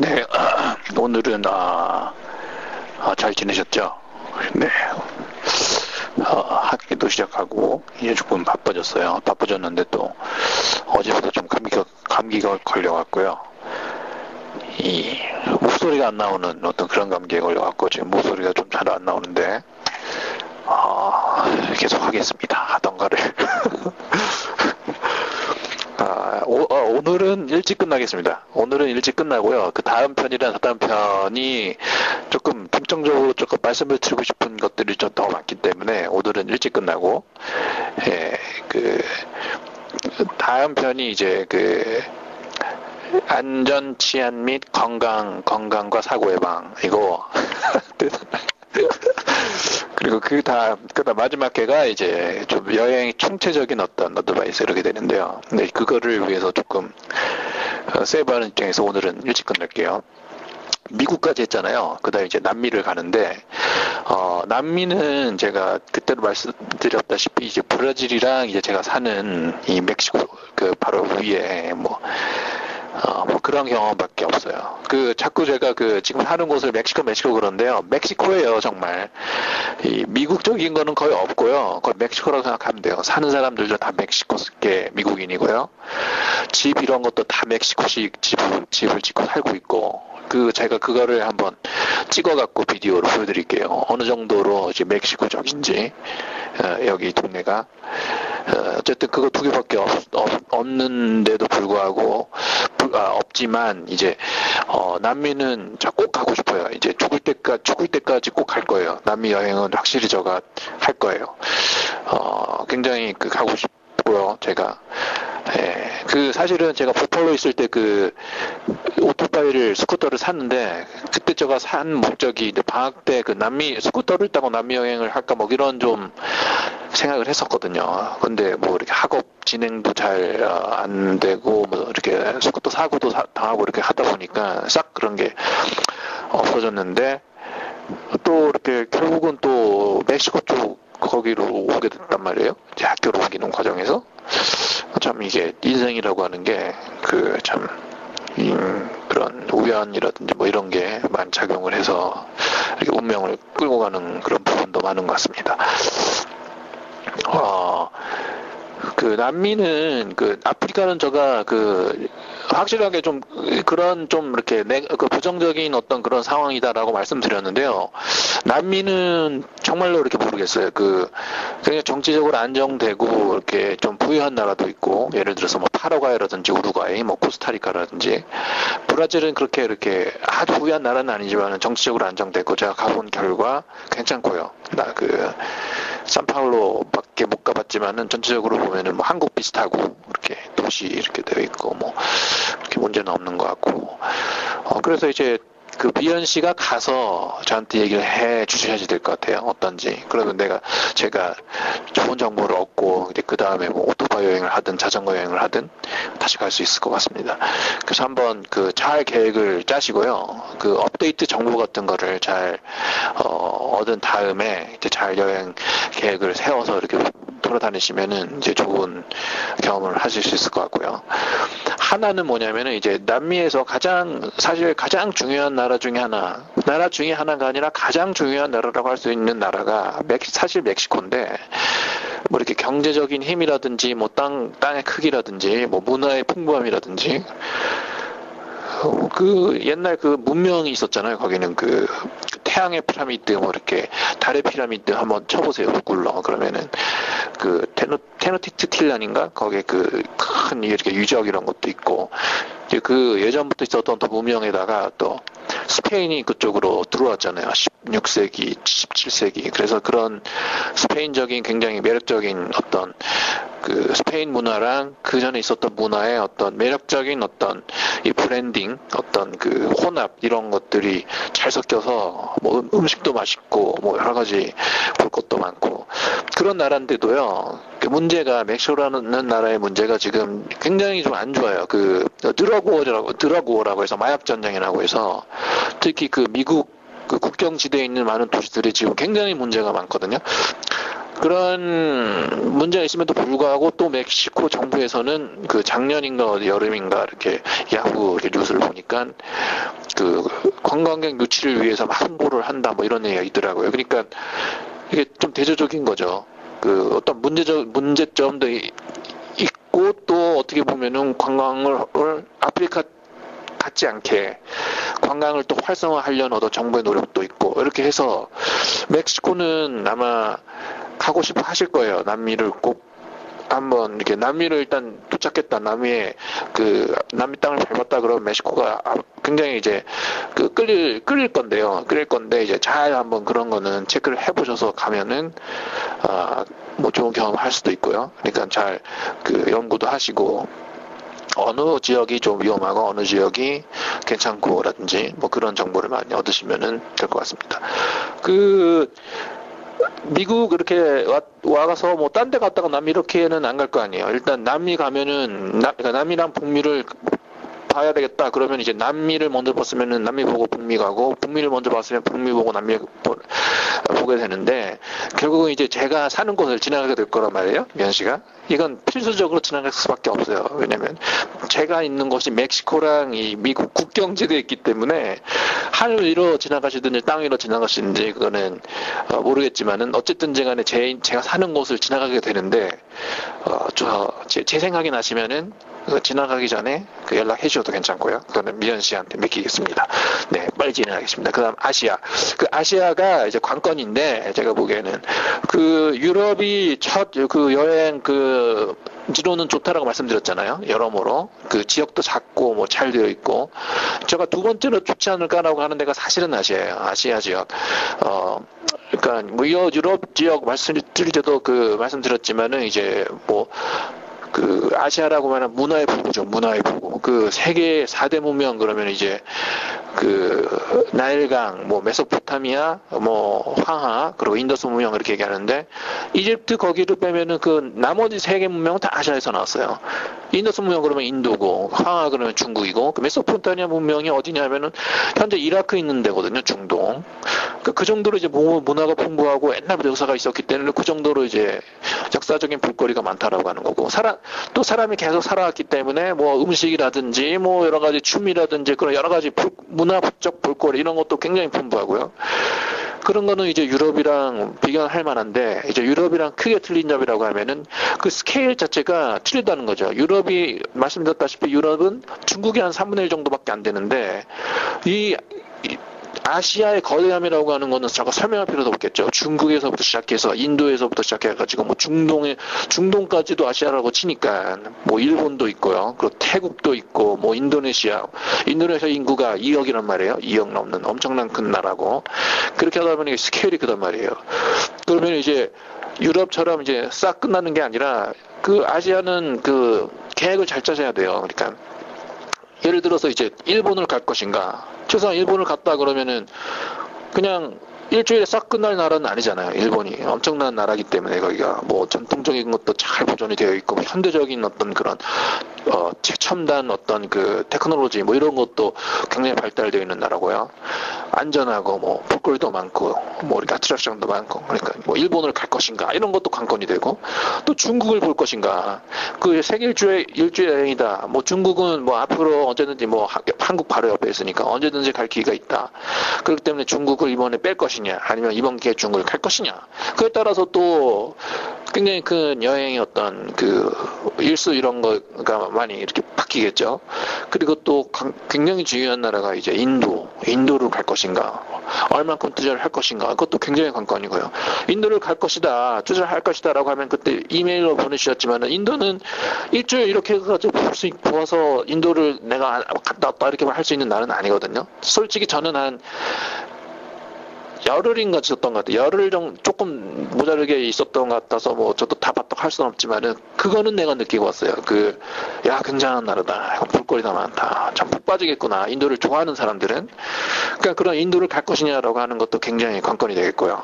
네, 오늘은 잘 지내셨죠? 네, 학기도 시작하고 이제 조금 바빠졌어요. 바빠졌는데 또 어제부터 좀 감기가 걸려갖고요. 이 목소리가 안 나오는 어떤 그런 감기에 걸려갖고 지금 목소리가 좀 잘 안 나오는데 계속 하겠습니다. 하던가를. 오늘은 일찍 끝나겠습니다. 오늘은 일찍 끝나고요. 그 다음 편이랑 다음 편이 조금 중점적으로 조금 말씀을 드리고 싶은 것들이 좀 더 많기 때문에 오늘은 일찍 끝나고, 다음 편이 이제 안전 치안 및 건강과 사고 예방 이거 그리고 그다음 마지막 회가 이제 좀 여행 총체적인 어떤 어드바이스 이렇게 되는데요. 네, 그거를 위해서 조금 세이브하는 입장에서 오늘은 일찍 끝낼게요. 미국까지 했잖아요. 그다음에 이제 남미를 가는데, 남미는 제가 그때도 말씀드렸다시피 이제 브라질이랑 이제 제가 사는 이 멕시코 바로 위에 뭐 그런 경험밖에 없어요. 자꾸 제가 지금 사는 곳을 멕시코 그런데요. 멕시코예요, 정말. 이 미국적인 거는 거의 없고요. 거의 멕시코라고 생각하면 돼요. 사는 사람들도 다 멕시코계 미국인이고요. 집 이런 것도 다 멕시코식 집을 짓고 살고 있고, 제가 그거를 한번 찍어갖고 비디오로 보여드릴게요. 어느 정도로 이제 멕시코적인지, 여기 동네가. 어쨌든 그거 두 개밖에 없는데도 불구하고, 없지만, 이제, 남미는 꼭 가고 싶어요. 이제 죽을 때까지 꼭 갈 거예요. 남미 여행은 확실히 제가 할 거예요. 굉장히 가고 싶고요, 제가. 사실은 제가 버팔로 있을 때 스쿠터를 샀는데, 그때 제가 산 목적이 방학 때 남미, 스쿠터를 타고 남미 여행을 할까 뭐 이런 좀 생각을 했었거든요. 근데 뭐 이렇게 학업 진행도 잘 안 되고, 뭐 이렇게 스쿠터 사고도 당하고 이렇게 하다 보니까 싹 그런 게 없어졌는데, 또 이렇게 결국은 또 멕시코 쪽 거기로 오게 됐단 말이에요. 이제 학교로 옮기는 과정에서. 참 이게 인생이라고 하는 게 참 그런 우연이라든지 뭐 이런 게 많이 작용을 해서 이렇게 운명을 끌고 가는 그런 부분도 많은 것 같습니다. 남미는 아프리카는 제가 확실하게 좀 그런 좀 이렇게 부정적인 어떤 그런 상황이다라고 말씀드렸는데요. 남미는 정말로 이렇게 모르겠어요. 굉장히 정치적으로 안정되고 이렇게 좀 부유한 나라도 있고, 예를 들어서 뭐 파라과이라든지 우루과이, 뭐 코스타리카라든지, 브라질은 그렇게 이렇게 아주 부유한 나라는 아니지만 정치적으로 안정되고, 제가 가본 결과 괜찮고요. 산파울로밖에 못 가봤지만은 전체적으로 보면은 뭐 한국 비슷하고 이렇게 도시 이렇게 되어 있고 뭐 그렇게 문제는 없는 것 같고, 그래서 이제 비연 씨가 가서 저한테 얘기를 해 주셔야지 될 것 같아요. 어떤지. 그러면 제가 좋은 정보를 얻고, 이제 그 다음에 뭐 오토바이 여행을 하든 자전거 여행을 하든 다시 갈 수 있을 것 같습니다. 그래서 한번 잘 계획을 짜시고요. 업데이트 정보 같은 거를 잘, 얻은 다음에 이제 잘 여행 계획을 세워서 이렇게 돌아다니시면은 이제 좋은 경험을 하실 수 있을 것 같고요. 하나는 뭐냐면은 이제 남미에서 사실 가장 중요한 나라 중에 하나가 아니라 가장 중요한 나라라고 할 수 있는 나라가 사실 멕시코인데, 뭐 이렇게 경제적인 힘이라든지 뭐 땅의 크기라든지 뭐 문화의 풍부함이라든지 옛날 문명이 있었잖아요. 거기는 태양의 피라미드, 뭐 이렇게 달의 피라미드 한번 쳐보세요. 구글로. 그러면은 테노티트틸란인가? 거기에 큰 이렇게 유적 이런 것도 있고, 이제 예전부터 있었던 또 문명에다가 또 스페인이 그쪽으로 들어왔잖아요. 16세기, 17세기. 그래서 그런 스페인적인 굉장히 매력적인 어떤 스페인 문화랑 그 전에 있었던 문화의 어떤 매력적인 어떤 이 브랜딩, 어떤 혼합 이런 것들이 잘 섞여서 뭐 음식도 맛있고 뭐 여러 가지 볼 것도 많고 그런 나라인데도요. 문제가 멕시코라는 나라의 문제가 지금 굉장히 좀 안 좋아요. 드러그워라고 해서 마약 전쟁이라고 해서 특히 미국 국경지대에 있는 많은 도시들이 지금 굉장히 문제가 많거든요. 그런 문제가 있음에도 불구하고 또 멕시코 정부에서는 작년인가 여름인가 이렇게 야후 뉴스를 보니까 그 관광객 유치를 위해서 막 홍보를 한다 뭐 이런 얘기가 있더라고요. 그러니까 이게 좀 대조적인 거죠. 그 어떤 문제점도 있고 또 어떻게 보면은 관광을 아프리카 같지 않게 관광을 또 활성화하려는 어떤 정부의 노력도 있고 이렇게 해서 멕시코는 아마 가고 싶어 하실 거예요. 남미를 꼭 한번 이렇게 남미를 일단 도착했다. 남미에 그 남미 땅을 밟았다 그러면 멕시코가 굉장히 이제 그 끌릴 건데요. 끌릴 건데 이제 잘 한번 그런 거는 체크를 해보셔서 가면은 뭐 좋은 경험 할 수도 있고요. 그러니까 잘 그 연구도 하시고 어느 지역이 좀 위험하고 어느 지역이 괜찮고라든지 뭐 그런 정보를 많이 얻으시면은 될 것 같습니다. 그 미국 이렇게 와서 뭐 딴 데 갔다가 남미 이렇게는 안 갈 거 아니에요. 일단 남미 가면은 그러니까 남미랑 북미를 봐야 되겠다. 그러면 이제 남미를 먼저 봤으면은 남미 보고 북미 가고 북미를 먼저 봤으면 북미 보고 남미 보게 되는데 결국은 이제 제가 사는 곳을 지나가게 될 거란 말이에요. 미연 씨가. 이건 필수적으로 지나갈 수밖에 없어요. 왜냐면 제가 있는 곳이 멕시코랑 이 미국 국경지대에 있기 때문에 하늘 위로 지나가시든지 땅 위로 지나가시든지 그거는 모르겠지만은 어쨌든 제가 사는 곳을 지나가게 되는데 제 생각이 나시면은 지나가기 전에 그 연락해 주셔도 괜찮고요. 그거는 미연 씨한테 맡기겠습니다. 네, 빨리 진행하겠습니다. 그 다음 아시아. 그 아시아가 이제 관건인데 제가 보기에는 그 유럽이 첫 그 여행 그 지도는 좋다라고 말씀드렸잖아요. 여러모로 그 지역도 작고 뭐 잘 되어 있고 제가 두 번째로 좋지 않을까라고 하는 데가 사실은 아시아예요. 아시아 지역. 그러니까 뭐 유럽 지역 말씀드릴 때도 그 말씀드렸지만은 이제 뭐 그 아시아라고 하면 문화의 부부죠. 문화의 부부. 그 세계 4대 문명 그러면 이제 그 나일강, 뭐 메소포타미아, 뭐 황하, 그리고 인더스 문명 이렇게 얘기하는데 이집트 거기를 빼면은 그 나머지 세계 문명은 다 아시아에서 나왔어요. 인더스 문명 그러면 인도고, 황하 그러면 중국이고, 그 메소포타미아 문명이 어디냐면은 현재 이라크 있는 데거든요. 중동. 그 정도로 이제 문화가 풍부하고 옛날부터 역사가 있었기 때문에 그 정도로 이제 역사적인 볼거리가 많다라고 하는 거고, 또 사람이 계속 살아왔기 때문에 뭐 음식이라든지 뭐 여러 가지 춤이라든지 그런 여러 가지 문화적 볼거리 이런 것도 굉장히 풍부하고요. 그런 거는 이제 유럽이랑 비교할 만한데 이제 유럽이랑 크게 틀린 점이라고 하면은 그 스케일 자체가 틀리다는 거죠. 유럽이 말씀드렸다시피 유럽은 중국이 한 3분의 1 정도밖에 안 되는데 이 아시아의 거대함이라고 하는 거는 제가 설명할 필요도 없겠죠. 중국에서부터 시작해서 인도에서부터 시작해가지고 뭐 중동까지도 아시아라고 치니까 뭐 일본도 있고요. 그리고 태국도 있고 뭐 인도네시아 인구가 2억이란 말이에요. 2억 넘는 엄청난 큰 나라고 그렇게 하다 보니 스케일이 크단 말이에요. 그러면 이제 유럽처럼 이제 싹 끝나는 게 아니라 그 아시아는 그 계획을 잘 짜셔야 돼요. 그러니까 예를 들어서 이제 일본을 갈 것인가. 최소한 일본을 갔다 그러면은 그냥 일주일에 싹 끝날 나라는 아니잖아요. 일본이 엄청난 나라이기 때문에 거기가 뭐 전통적인 것도 잘 보존이 되어 있고 현대적인 어떤 그런 최첨단 어떤 그 테크놀로지 뭐 이런 것도 굉장히 발달되어 있는 나라고요. 안전하고 뭐 볼거리도 많고 뭐 우리가 아트랙션도 많고 그러니까 뭐 일본을 갈 것인가 이런 것도 관건이 되고 또 중국을 볼 것인가 그 세계 일주일 여행이다. 뭐 중국은 뭐 앞으로 언제든지 뭐 한국 바로 옆에 있으니까 언제든지 갈 기회가 있다. 그렇기 때문에 중국을 이번에 뺄 것이냐 아니면 이번 기회에 중국을 갈 것이냐 그에 따라서 또 굉장히 큰 여행의 어떤 그 일수 이런 거가 많이 이렇게 바뀌겠죠. 그리고 또 굉장히 중요한 나라가 이제 인도를 갈 것인가 얼만큼 투자를 할 것인가 그것도 굉장히 관건이고요. 인도를 갈 것이다 투자를 할 것이다라고 하면 그때 이메일로 보내주셨지만은 인도는 일주일 이렇게 해가지고 보아서 인도를 내가 갔다 왔다 이렇게 할 수 있는 나라는 아니거든요. 솔직히 저는 한 열흘인가 있었던 것 같아요. 열흘 정도 조금 모자르게 있었던 것 같아서 뭐 저도 다 봤다고 할 수는 없지만은 그거는 내가 느끼고 왔어요. 야 굉장한 나라다. 볼거리가 많다. 참 푹 빠지겠구나. 인도를 좋아하는 사람들은 그러니까 그런 인도를 갈 것이냐라고 하는 것도 굉장히 관건이 되겠고요.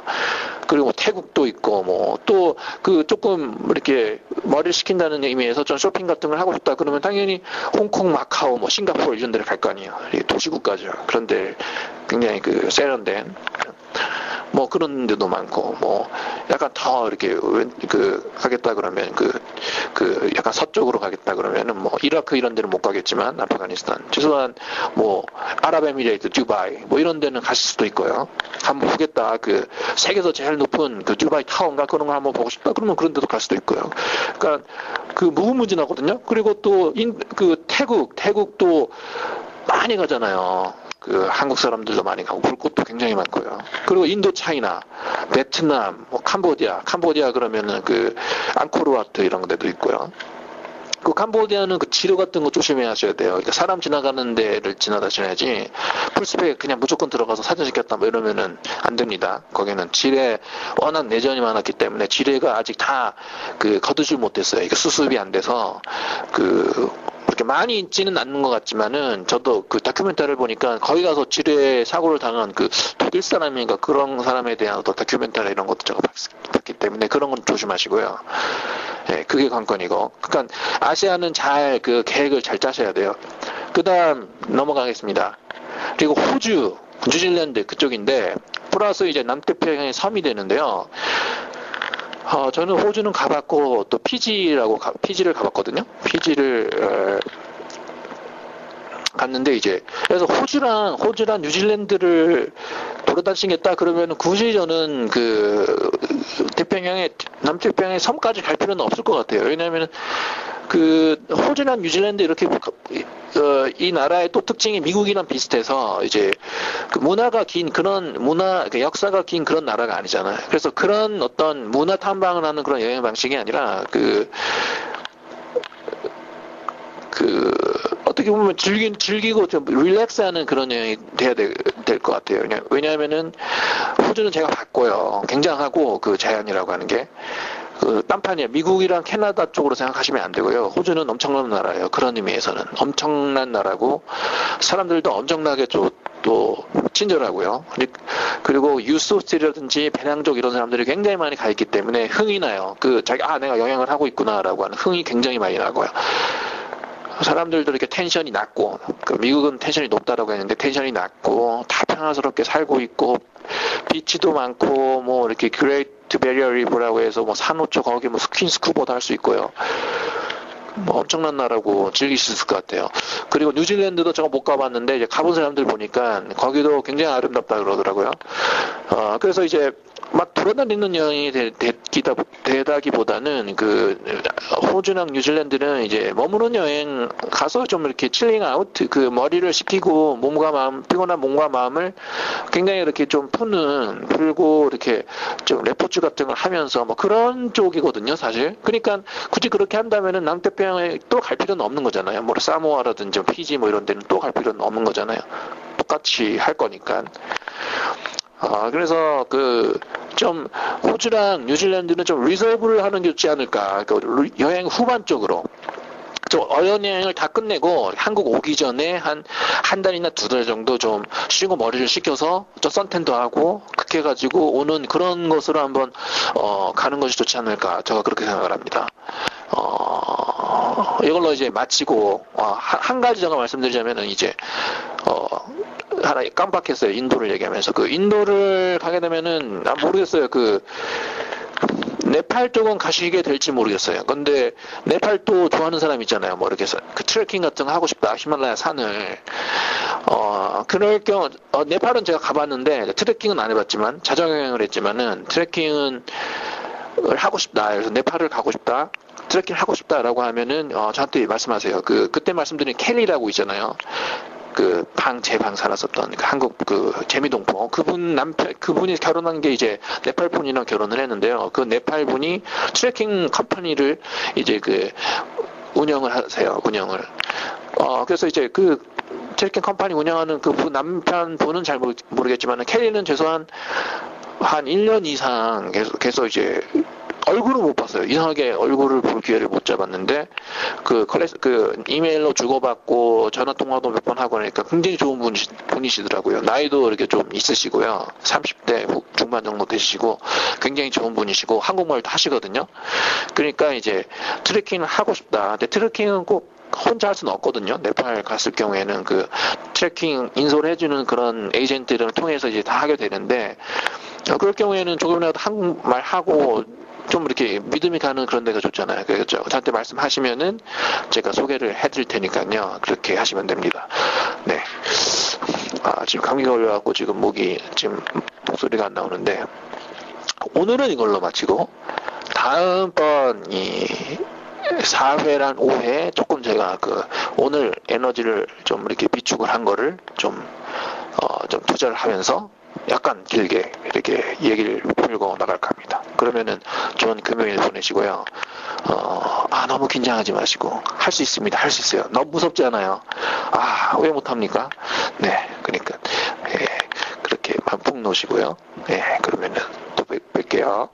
그리고 뭐 태국도 있고 뭐 또 그 조금 이렇게 머리를 식힌다는 의미에서 좀 쇼핑 같은 걸 하고 싶다 그러면 당연히 홍콩, 마카오, 뭐 싱가포르 이런 데를 갈 거 아니에요. 도시국가죠. 그런데 굉장히 그 세련된 뭐 그런 데도 많고, 뭐 약간 더 이렇게 가겠다 그러면 약간 서쪽으로 가겠다 그러면은 뭐 이라크 이런 데는 못 가겠지만 아프가니스탄 최소한 뭐 아랍에미레이트, 두바이 뭐 이런 데는 가실 수도 있고요. 한번 보겠다, 그 세계에서 제일 높은 그 두바이 타워인가 그런 걸 한번 보고 싶다 그러면 그런 데도 갈 수도 있고요. 그러니까 그 무궁무진하거든요. 그리고 또 태국도 많이 가잖아요. 그 한국 사람들도 많이 가고 볼 곳도 굉장히 많고요. 그리고 인도, 차이나, 베트남, 뭐 캄보디아 그러면은 그 앙코르와트 이런 데도 있고요. 그 캄보디아는 그 지뢰 같은 거 조심해야 돼요. 그러니까 사람 지나가는 데를 지나다셔야지 풀스펙 그냥 무조건 들어가서 사진 찍겠다 뭐 이러면은 안 됩니다. 거기는 지뢰 워낙 내전이 많았기 때문에 지뢰가 아직 다 그 거두질 못했어요. 이게 수습이 안 돼서 그렇게 많이 있지는 않는 것 같지만은 저도 그 다큐멘터리를 보니까 거기 가서 지뢰 사고를 당한 그 독일 사람인가 그런 사람에 대한 또 다큐멘터리 이런 것도 제가 봤기 때문에 그런 건 조심하시고요. 예, 그게 관건이고. 그러니까 아시아는 잘 그 계획을 잘 짜셔야 돼요. 그다음 넘어가겠습니다. 그리고 호주, 뉴질랜드 그쪽인데 플러스 이제 남태평양의 섬이 되는데요. 저는 호주는 가봤고 또 피지를 가봤거든요. 피지를 갔는데 이제 그래서 호주랑 뉴질랜드를 돌아다니시겠다 그러면 굳이 저는 그 남태평양의 섬까지 갈 필요는 없을 것 같아요. 왜냐하면 그 호주랑 뉴질랜드 이렇게 이 나라의 또 특징이 미국이랑 비슷해서 이제 그 문화가 긴 그 역사가 긴 그런 나라가 아니잖아요. 그래서 그런 어떤 문화 탐방을 하는 그런 여행 방식이 아니라 어떻게 보면 즐기고 좀 릴렉스하는 그런 여행이 돼야 될 것 같아요. 왜냐하면은 호주는 제가 봤고요. 굉장하고 그 자연이라고 하는 게 그 딴판이에요. 미국이랑 캐나다 쪽으로 생각하시면 안 되고요. 호주는 엄청난 나라예요. 그런 의미에서는 엄청난 나라고 사람들도 엄청나게 또 친절하고요. 그리고 유소스라든지 배낭족 이런 사람들이 굉장히 많이 가 있기 때문에 흥이 나요. 내가 여행을 하고 있구나라고 하는 흥이 굉장히 많이 나고요. 사람들도 이렇게 텐션이 낮고, 미국은 텐션이 높다라고 했는데 텐션이 낮고, 다 평화스럽게 살고 있고, 비치도 많고, 뭐 이렇게 그레이트 베리어 리브라고 해서 뭐 산호초 거기 뭐 스킨스쿠버도 할 수 있고요. 뭐 엄청난 나라고 즐길 수 있을 것 같아요. 그리고 뉴질랜드도 제가 못 가봤는데 이제 가본 사람들 보니까 거기도 굉장히 아름답다 그러더라고요. 그래서 이제 막 돌아다니는 여행이 되다기보다는 호주랑 뉴질랜드는 이제 머무는 여행 가서 좀 이렇게 칠링 아웃 그 머리를 식히고 피곤한 몸과 마음을 굉장히 이렇게 좀 풀고 이렇게 좀 레포츠 같은 걸 하면서 뭐 그런 쪽이거든요, 사실. 그러니까 굳이 그렇게 한다면은 남태평양에 또 갈 필요는 없는 거잖아요. 뭐 사모아라든지 피지 뭐 이런 데는 또 갈 필요는 없는 거잖아요. 똑같이 할 거니까. 그래서 좀 호주랑 뉴질랜드는 좀 리저브를 하는 게 좋지 않을까. 여행 후반 쪽으로. 어연 여행을 다 끝내고 한국 오기 전에 한 달이나 2달 정도 좀 쉬고 머리를 식혀서 선탠도 하고 그렇게 해가지고 오는 그런 것으로 한번 가는 것이 좋지 않을까. 제가 그렇게 생각을 합니다. 이걸로 이제 마치고 한 가지 제가 말씀드리자면은 이제 하나 깜빡했어요. 인도를 얘기하면서 인도를 가게 되면은 모르겠어요. 네팔 쪽은 가시게 될지 모르겠어요. 근데 네팔도 좋아하는 사람 있잖아요. 뭐 이렇게 해서 트레킹 같은 거 하고 싶다. 히말라야 산을 그럴 경우 네팔은 제가 가봤는데 트레킹은 안 해봤지만 자전거여행을 했지만은 트레킹은 하고 싶다. 그래서 네팔을 가고 싶다. 트레킹 하고 싶다라고 하면은 저한테 말씀하세요. 그때 말씀드린 켈리라고 있잖아요. 제 방 살았었던 한국 재미동포 그분이 결혼한 게 이제 네팔 분이랑 결혼을 했는데요. 그 네팔 분이 트레킹 컴퍼니를 이제 운영을 하세요. 그래서 이제 트레킹 컴퍼니 운영하는 남편 분은 잘 모르겠지만 켈리는 최소한 한 1년 이상 계속 이제 얼굴을 못 봤어요. 이상하게 얼굴을 볼 기회를 못 잡았는데 이메일로 주고받고 전화 통화도 몇 번 하고 그러니까 굉장히 좋은 분이시더라고요. 나이도 이렇게 좀 있으시고요. 30대 중반 정도 되시고 굉장히 좋은 분이시고 한국말도 하시거든요. 그러니까 이제 트레킹을 하고 싶다. 근데 트레킹은 꼭 혼자 할 수는 없거든요. 네팔 갔을 경우에는 트레킹 인솔 해주는 그런 에이전트들을 통해서 이제 다 하게 되는데 그럴 경우에는 조금이라도 한국말 하고 좀 이렇게 믿음이 가는 그런 데가 좋잖아요. 그렇죠. 저한테 말씀하시면은 제가 소개를 해드릴 테니까요. 그렇게 하시면 됩니다. 네. 지금 감기 걸려갖고 지금 목이 지금 목소리가 안 나오는데 오늘은 이걸로 마치고 다음번 이 4회란 5회 조금 제가 오늘 에너지를 좀 이렇게 비축을 한 거를 좀 투자를 하면서 약간 길게 이렇게 얘기를 풀고 나갈까 합니다. 그러면은 좋은 금요일 보내시고요. 너무 긴장하지 마시고 할 수 있습니다. 할 수 있어요. 너무 무섭지 않아요. 왜 못합니까? 네, 그러니까 그렇게 푹 놓으시고요. 네, 그러면은 또 뵐게요.